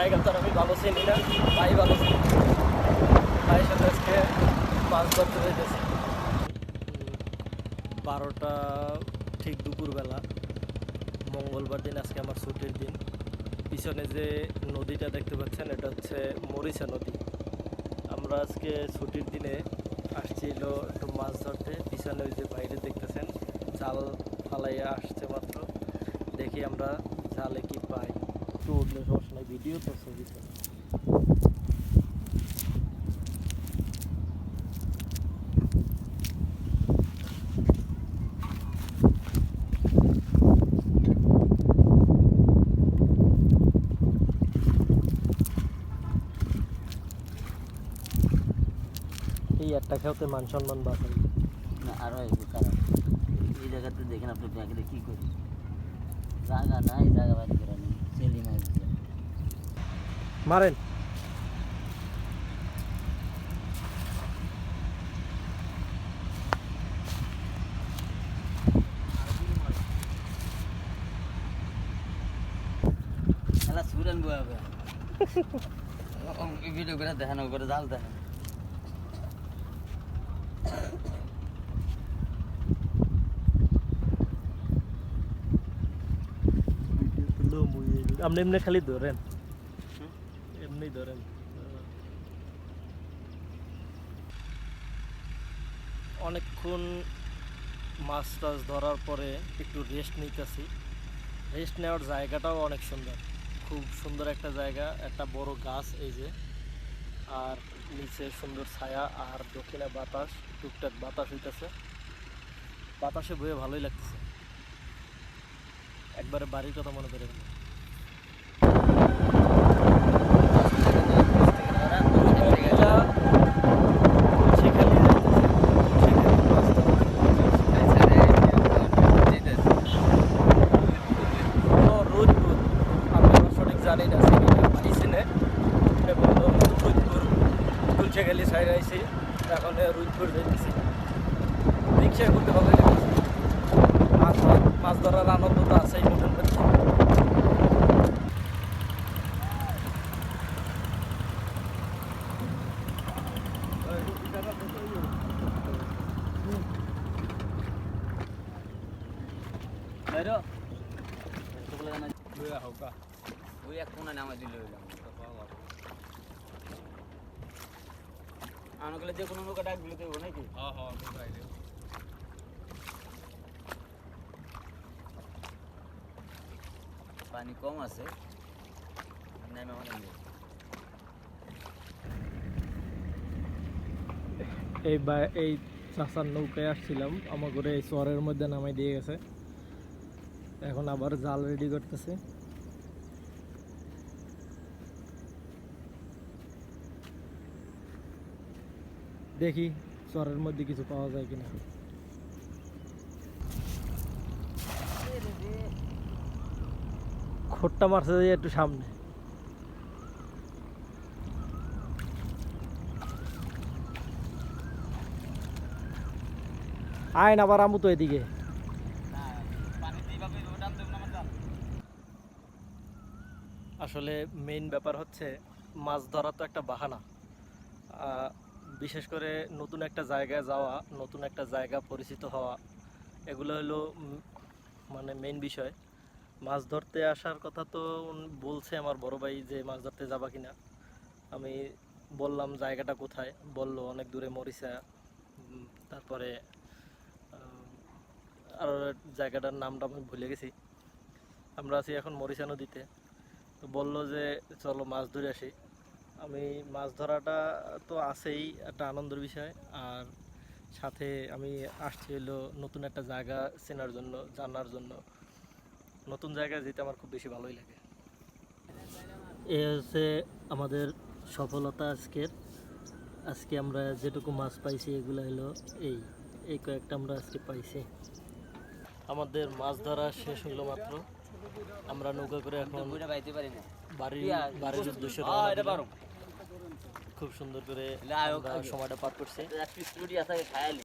জায়গা তো আর আমি ভালো চিনি না, ভাই ভালো চিনি। ভাইয়ের সাথে আজকে মাছ ধরতে হইতেছে 12টা ঠিক দুপুরবেলা, মঙ্গলবার দিন, আজকে আমার ছুটির দিন। পিছনে যে নদীটা দেখতে পাচ্ছেন এটা হচ্ছে মরিচা নদী। আমরা আজকে ছুটির দিনে আসছিল একটু মাছ ধরতে। পিছনে ওই যে বাইরে দেখতেছেন জাল ফালাইয়া আসছে মাত্র, দেখি আমরা জালে কি পাই। একটু উঠলে সমস্যা নাই, ভিডিও তো ছবি তো। এই একটা খেতে মান সম্মান বাঁচাই না আর কারণ এই জায়গাতে দেখেন আপনি ব্যাংকে কী করি, জায়গা নাই, জায়গা বাড়ি করে নেই, সেলি মাছ মারেন। খেলা সুরেন বয়ে হবে ভিডিও করে দেখানো করে জাল দেখেন। আপনি এমনি খালি ধরেন, এমনি ধরেন। অনেকক্ষণ মাছ টাছ ধরার পরে একটু রেস্ট নিতেছি। রেস্ট নেওয়ার জায়গাটাও অনেক সুন্দর, খুব সুন্দর একটা জায়গা। একটা বড় গাছ এই যে, আর নিচে সুন্দর ছায়া, আর দক্ষিণে বাতাস, টুকটাক বাতাস হইতেছে। বাতাসে বয়ে ভালোই লাগতেছে, একবারে বাড়ির কথা মনে করে গেল। জানি না পাইছিনে বললো রুদপুর তুলছে গেলি সাইড আইসি, এখন রুদপুর যাইতেছি। রিক্সা করতে ভালো লেগেছে, মাছ ধরার আনন্দ তো আছেই মোটের মধ্যে। ওই এক কোনা নামা দিল আমাকে যে কোনো নৌকা ডাক দিলে দেবো নাকি? পানি কম আছে, নেমে অনেক এই চাষার নৌকায় আসছিলাম, আমার ঘরে এই চরের মধ্যে নামাই দিয়ে গেছে। এখন আবার জাল রেডি করতেছে। দেখি চরের মধ্যে কিছু পাওয়া যায় কিনা। খোট্টা মারছে যে একটু সামনে। আইন আবার আমু তো এদিকে। আসলে মেইন ব্যাপার হচ্ছে মাছ ধরা তো একটা বাহানা। বিশেষ করে নতুন একটা জায়গায় যাওয়া, নতুন একটা জায়গা পরিচিত হওয়া, এগুলো হলো মানে মেইন বিষয়। মাছ ধরতে আসার কথা তো বলছে আমার বড় ভাই যে মাছ ধরতে যাবা কিনা। আমি বললাম জায়গাটা কোথায়, বললো অনেক দূরে মরিচা। তারপরে আর জায়গাটার নামটা আমি ভুলে গেছি। আমরা আছি এখন মরিচা নদীতে। তো বললো যে চলো মাছ ধরে আসি। আমি মাছ ধরাটা তো আছেই একটা আনন্দের বিষয়, আর সাথে আমি আসছি হলো নতুন একটা জায়গা চেনার জন্য, জানার জন্য। নতুন জায়গায় যেতে আমার খুব বেশি ভালোই লাগে। এ হচ্ছে আমাদের সফলতা আজকে আমরা যেটুকু মাছ পাইছি এগুলো হলো এই কয়েকটা আমরা আজকে পাইছি। আমাদের মাছ ধরা শেষ হলো মাত্র। আমরা নৌকা করে এখন বাড়ির উদ্দেশ্যে রওনা দিলাম। খুব সুন্দর করে সময়টা পার করছে।